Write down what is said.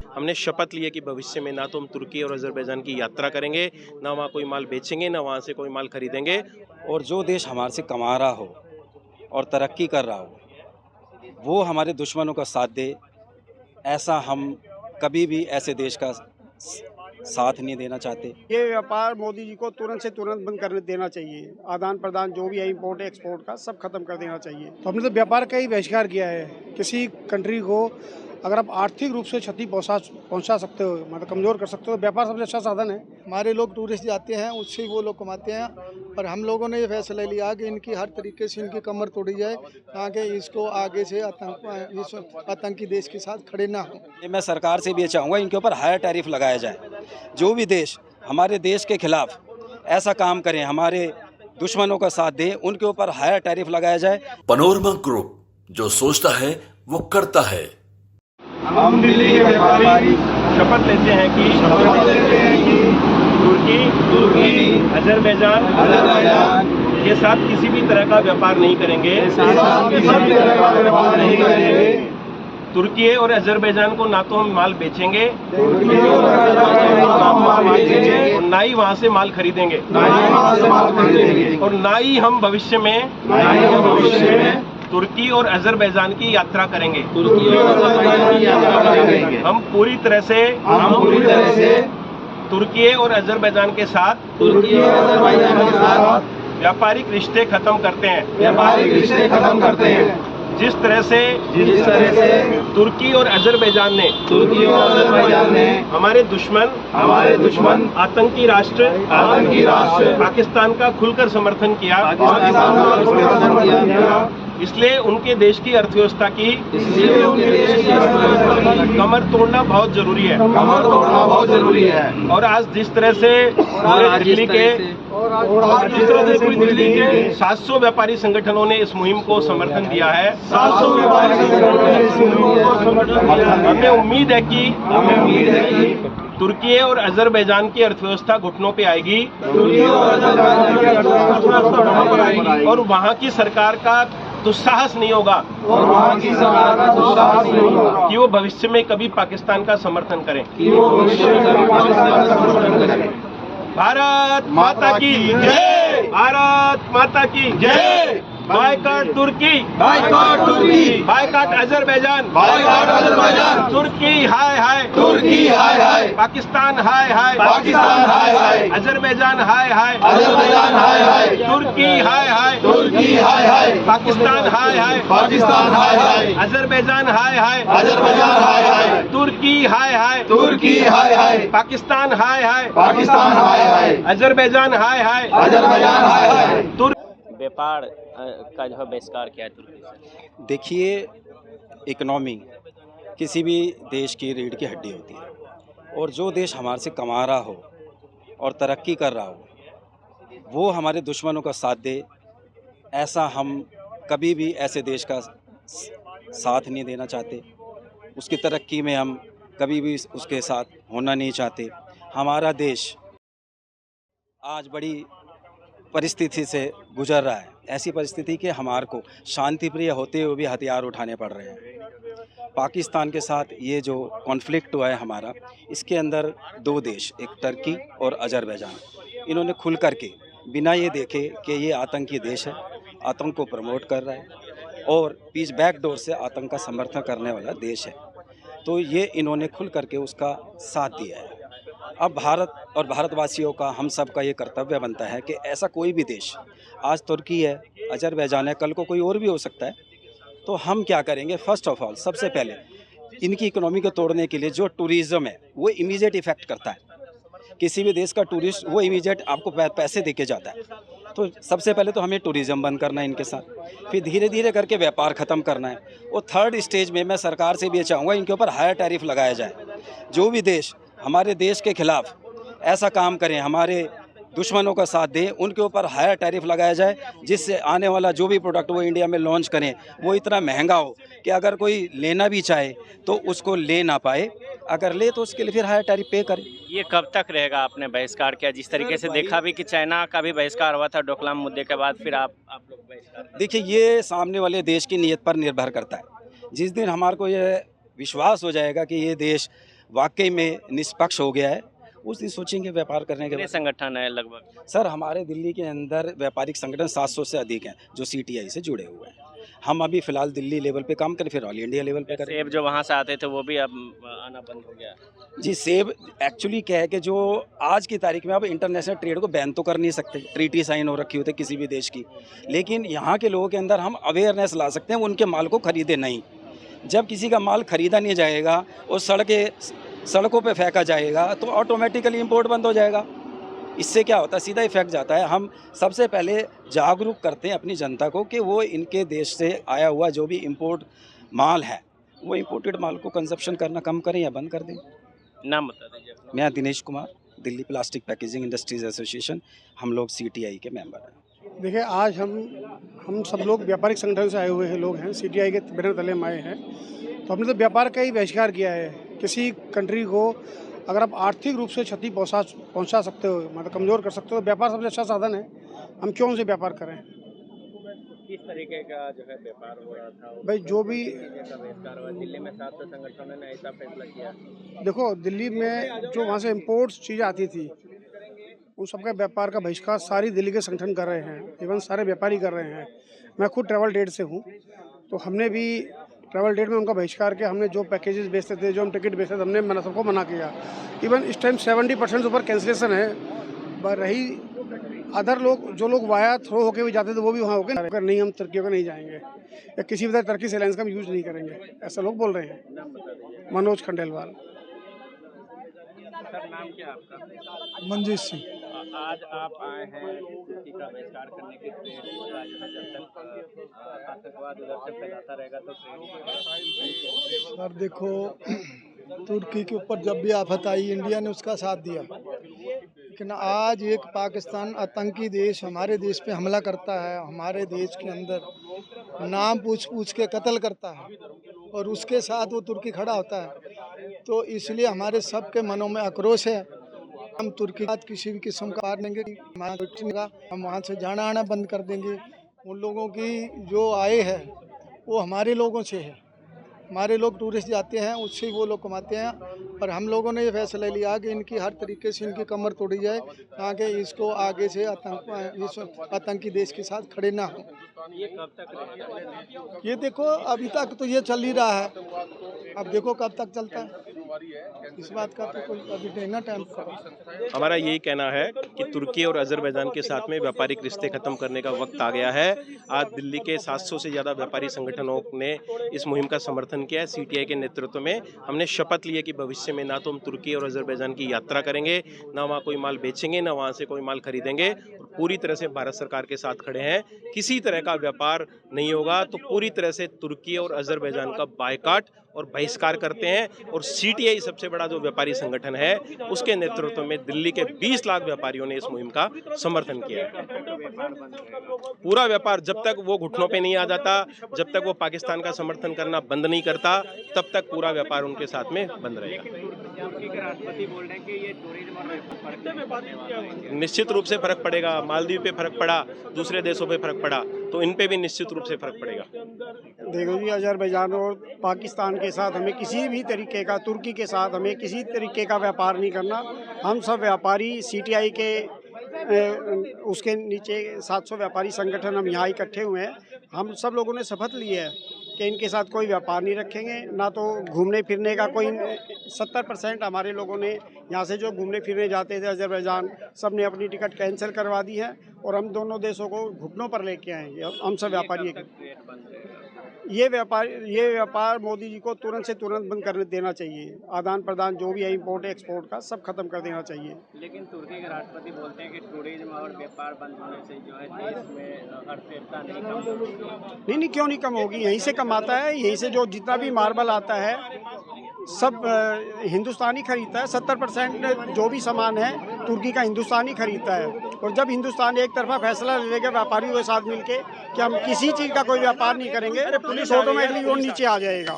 हमने शपथ ली है कि भविष्य में ना तो हम तुर्की और अज़रबैजान की यात्रा करेंगे, ना वहाँ कोई माल बेचेंगे, ना वहाँ से कोई माल खरीदेंगे। और जो देश हमारे से कमा रहा हो और तरक्की कर रहा हो, वो हमारे दुश्मनों का साथ दे, ऐसा हम कभी भी ऐसे देश का साथ नहीं देना चाहते। ये व्यापार मोदी जी को तुरंत से तुरंत बंद कर देना चाहिए। आदान प्रदान जो भी है इम्पोर्ट एक्सपोर्ट का सब खत्म कर देना चाहिए। तो हमने तो व्यापार का ही बहिष्कार किया है। किसी कंट्री को अगर आप आर्थिक रूप से क्षति पहुंचा सकते हो, मतलब कमजोर कर सकते हो, व्यापार सबसे अच्छा साधन है। हमारे लोग टूरिस्ट जाते हैं, उससे वो लोग कमाते हैं, पर हम लोगों ने ये फैसला लिया कि इनकी हर तरीके से इनकी कमर तोड़ी जाए, ताकि इसको आगे से आतंकी देश के साथ खड़े ना हो। मैं सरकार से भी ये चाहूँगा इनके ऊपर हायर टैरिफ लगाया जाए। जो भी देश हमारे देश के खिलाफ ऐसा काम करें, हमारे दुश्मनों का साथ दें, उनके ऊपर हायर टैरिफ लगाया जाए। पनोरमा ग्रुप, जो सोचता है वो करता है। हम दिल्ली के व्यापारी शपथ लेते हैं कि तुर्की, अज़रबैजान के साथ किसी भी तरह का व्यापार नहीं करेंगे। तुर्की और अज़रबैजान को ना तो हम माल बेचेंगे और ना ही वहाँ से माल खरीदेंगे और ना ही हम भविष्य में तुर्की और अज़रबैजान की यात्रा करेंगे। हम पूरी तरह से तुर्की और अज़रबैजान के साथ व्यापारिक रिश्ते खत्म करते हैं। जिस तरह से तुर्की और अज़रबैजान ने हमारे दुश्मन आतंकी राष्ट्र पाकिस्तान का खुलकर समर्थन किया, इसलिए उनके देश की अर्थव्यवस्था की कमर तोड़ना बहुत जरूरी है। और आज जिस तरह से दिल्ली के 700 व्यापारी संगठनों ने इस मुहिम को समर्थन दिया है, हमें उम्मीद है कि तुर्की और अज़रबैजान की अर्थव्यवस्था घुटनों पे आएगी और वहाँ की सरकार का दुस्साहस नहीं होगा कि वो भविष्य में कभी पाकिस्तान का समर्थन करें। भारत माता की जय, भारत माता की जय। बायकॉट तुर्की, बायकॉट अज़रबैजान, तुर्की हाय हाय, पाकिस्तान हाय हाय, अज़रबैजान हाय हाय, तुर्की हाय हाय, पाकिस्तान हाय हाय, अज़रबैजान हाय हाय, तुर्की हाय हाय, पाकिस्तान हाय हाय, अज़रबैजान हाय हाय। व्यापार का जो है बहिष्कार किया है तुर्की से। देखिए, इकोनॉमी किसी भी देश की रीढ़ की हड्डी होती है, और जो देश हमारे से कमा रहा हो और तरक्की कर रहा हो, वो हमारे दुश्मनों का साथ दे, ऐसा हम कभी भी ऐसे देश का साथ नहीं देना चाहते। उसकी तरक्की में हम कभी भी उसके साथ होना नहीं चाहते। हमारा देश आज बड़ी परिस्थिति से गुजर रहा है, ऐसी परिस्थिति कि हमारे को शांति प्रिय होते हुए भी हथियार उठाने पड़ रहे हैं। पाकिस्तान के साथ ये जो कॉन्फ्लिक्ट हुआ है हमारा, इसके अंदर दो देश, एक टर्की और अज़रबैजान, इन्होंने खुल करके बिना ये देखे कि ये आतंकी देश है, आतंक को प्रमोट कर रहा है और पीछे बैकडोर से आतंक का समर्थन करने वाला देश है, तो ये इन्होंने खुल करके उसका साथ दिया है। अब भारत और भारतवासियों का, हम सब का ये कर्तव्य बनता है कि ऐसा कोई भी देश, आज तुर्की है, अज़रबैजान है, कल को कोई और भी हो सकता है, तो हम क्या करेंगे? फर्स्ट ऑफ ऑल, सबसे पहले इनकी इकोनॉमी को तोड़ने के लिए जो टूरिज़्म है वो इमीडिएट इफेक्ट करता है। किसी भी देश का टूरिस्ट वो इमीडिएट आपको पैसे दे के जाता है, तो सबसे पहले तो हमें टूरिज़्म बंद करना है इनके साथ, फिर धीरे धीरे करके व्यापार ख़त्म करना है, और थर्ड स्टेज में मैं सरकार से भी ये चाहूँगा इनके ऊपर हायर टैरिफ लगाया जाए। जो भी देश हमारे देश के खिलाफ ऐसा काम करें, हमारे दुश्मनों का साथ दें, उनके ऊपर हायर टैरिफ लगाया जाए, जिससे आने वाला जो भी प्रोडक्ट वो इंडिया में लॉन्च करें वो इतना महंगा हो कि अगर कोई लेना भी चाहे तो उसको ले ना पाए, अगर ले तो उसके लिए फिर हायर टैरिफ पे करें। ये कब तक रहेगा? आपने बहिष्कार किया, जिस तरीके से देखा भी कि चाइना का भी बहिष्कार हुआ था डोकलाम मुद्दे के बाद, फिर आप लोग बहिष्कार। देखिए, ये सामने वाले देश की नीयत पर निर्भर करता है। जिस दिन हमारे को ये विश्वास हो जाएगा कि ये देश वाकई में निष्पक्ष हो गया है, उस दिन सोचेंगे व्यापार करने के कितने बाद। संगठन है लगभग? सर हमारे दिल्ली के अंदर व्यापारिक संगठन 700 से अधिक हैं जो CTI से जुड़े हुए हैं। हम अभी फिलहाल दिल्ली लेवल पे काम करें, फिर ऑल इंडिया लेवल पे करें। सेब जो वहाँ से आते थे वो भी अब आना बंद हो गया। जी सेब एक्चुअली क्या है कि जो आज की तारीख में आप इंटरनेशनल ट्रेड को बैन तो कर नहीं सकते, ट्रीटी साइन हो रखी होती है किसी भी देश की, लेकिन यहाँ के लोगों के अंदर हम अवेयरनेस ला सकते हैं, उनके माल को खरीदे नहीं। जब किसी का माल खरीदा नहीं जाएगा और सड़कों पे फेंका जाएगा तो ऑटोमेटिकली इंपोर्ट बंद हो जाएगा। इससे क्या होता है, सीधा इफेक्ट जाता है। हम सबसे पहले जागरूक करते हैं अपनी जनता को कि वो इनके देश से आया हुआ जो भी इंपोर्ट माल है वो इंपोर्टेड माल को कंजप्शन करना कम करें या बंद कर दें। नाम बता दीजिए अपना। मैं Dinesh Kumar, Delhi plastic packaging industries association, हम लोग CTI के मेंबर हैं। देखिए आज हम सब लोग व्यापारिक संगठन से आए हुए हैं, लोग हैं, CTI के बैनर तले हम आए हैं। तो हमने तो व्यापार का ही बहिष्कार किया है। किसी कंट्री को अगर आप आर्थिक रूप से क्षति पहुंचा सकते हो, मतलब कमज़ोर कर सकते हो, तो व्यापार सबसे अच्छा साधन है। हम क्यों उनसे व्यापार करें? किस तरीके का जो है व्यापार हो रहा था भाई जो भी का बहिष्कार हुआ? दिल्ली में 7 संगठनों ने ऐसा फैसला किया। देखो, दिल्ली में जो वहाँ से इम्पोर्ट्स चीज़ें आती थी उन सबका व्यापार का बहिष्कार सारी दिल्ली के संगठन कर रहे हैं, इवन सारे व्यापारी कर रहे हैं। मैं खुद ट्रैवल डेट से हूँ, तो हमने भी ट्रैवल डेट में उनका बहिष्कार किया। हमने जो पैकेजेस बेचते थे, जो हम टिकट बेचते थे, हमने सबको मना किया। इवन इस टाइम 70% से ऊपर कैंसिलेशन है। रही अदर लोग, जो लोग वाया थ्रो होके भी जाते थे वो भी वहाँ होके नहीं, हम तुर्की होकर नहीं जाएंगे या किसी भी तरह टर्किश एयरलाइंस का हम यूज़ नहीं करेंगे, ऐसा लोग बोल रहे हैं। मनोज खंडेलवाल। सर नाम क्या आपका? मंजीत सिंह। आज आप आए हैं तुर्की का बहिष्कार करने के लिए। जब तक आतंकवाद उधर से फैलाता रहेगा तो सर देखो, तुर्की के ऊपर जब भी आफत आई इंडिया ने उसका साथ दिया, लेकिन आज एक पाकिस्तान आतंकी देश हमारे देश पे हमला करता है, हमारे देश के अंदर नाम पूछ के कत्ल करता है और उसके साथ वो तुर्की खड़ा होता है। तो इसलिए हमारे सबके मनों में आक्रोश है। हम तुर्की के साथ किसी भी किस्म का पार लेंगे, हम वहाँ से जाना आना बंद कर देंगे। उन लोगों की जो आय है वो हमारे लोगों से है, हमारे लोग टूरिस्ट जाते हैं उससे ही वो लोग कमाते हैं। पर हम लोगों ने ये फैसला लिया कि इनकी हर तरीके से इनकी कमर तोड़ी जाए ताकि इसको आगे से आतंकी देश के साथ खड़े ना हो। ये कब तक रहेगा? ये देखो अभी तक तो ये चल ही रहा है, अब देखो कब तक चलता है, इस बात का तो कोई अभी देना टाइम करो। हमारा यही कहना है कि तुर्की और अजरबैजान के साथ में व्यापारिक रिश्ते खत्म करने का वक्त आ गया है। आज दिल्ली के 700 से ज़्यादा व्यापारी संगठनों ने इस मुहिम का समर्थन किया है। CTI के नेतृत्व में हमने शपथ ली है कि भविष्य में ना तो हम तुर्की और अजरबैजान की यात्रा करेंगे, ना वहाँ कोई माल बेचेंगे, ना वहाँ से कोई माल खरीदेंगे। और पूरी तरह से भारत सरकार के साथ खड़े हैं। किसी तरह का व्यापार नहीं होगा तो पूरी तरह से तुर्की और अजरबैजान का बायकॉट और बहिष्कार करते हैं। और CTI सबसे बड़ा जो व्यापारी संगठन है उसके नेतृत्व में दिल्ली के 20 लाख व्यापारियों ने इस मुहिम का समर्थन किया है। पूरा व्यापार जब तक वो घुटनों पे नहीं आ जाता, जब तक वो पाकिस्तान का समर्थन करना बंद नहीं करता, तब तक पूरा व्यापार उनके साथ में बंद रहेगा। राष्ट्रपति बोल रहे हैं कि ये टूरिज्म और निश्चित रूप से फर्क पड़ेगा। मालदीव पे फर्क पड़ा, दूसरे देशों पे फर्क पड़ा, तो इन पे भी निश्चित रूप से फर्क पड़ेगा। देखो जी, अजरबैजान और पाकिस्तान के साथ हमें किसी भी तरीके का, तुर्की के साथ हमें किसी तरीके का व्यापार नहीं करना। हम सब व्यापारी CTI के उसके नीचे 700 व्यापारी संगठन हम यहाँ इकट्ठे हुए हैं। हम सब लोगों ने शपथ ली है कि इनके साथ कोई व्यापार नहीं रखेंगे, ना तो घूमने फिरने का कोई। 70% हमारे लोगों ने यहाँ से जो घूमने फिरने जाते थे अजरबैजान, सब ने अपनी टिकट कैंसिल करवा दी है और हम दोनों देशों को घुटनों पर लेके आएंगे। हम सब व्यापारी ये व्यापार मोदी जी को तुरंत से तुरंत बंद कर देना चाहिए। आदान प्रदान जो भी है इंपोर्ट एक्सपोर्ट का सब खत्म कर देना चाहिए। लेकिन तुर्की के राष्ट्रपति बोलते हैं कि टूरिज्म और व्यापार बंद होने से जो है देश में अर्थव्यवस्था नहीं कम होगी। नहीं, क्यों नहीं कम होगी? यहीं से कमाता है, यहीं से जो जितना भी मार्बल आता है सब हिंदुस्तानी खरीदता है। 70% जो भी सामान है तुर्की का हिंदुस्तानी खरीदता है। और जब हिंदुस्तान एक तरफा फैसला ले लेगा व्यापारियों के साथ मिलके कि हम किसी चीज़ का कोई व्यापार नहीं करेंगे, पुलिस ऑटोमेटिकली वो नीचे आ जाएगा।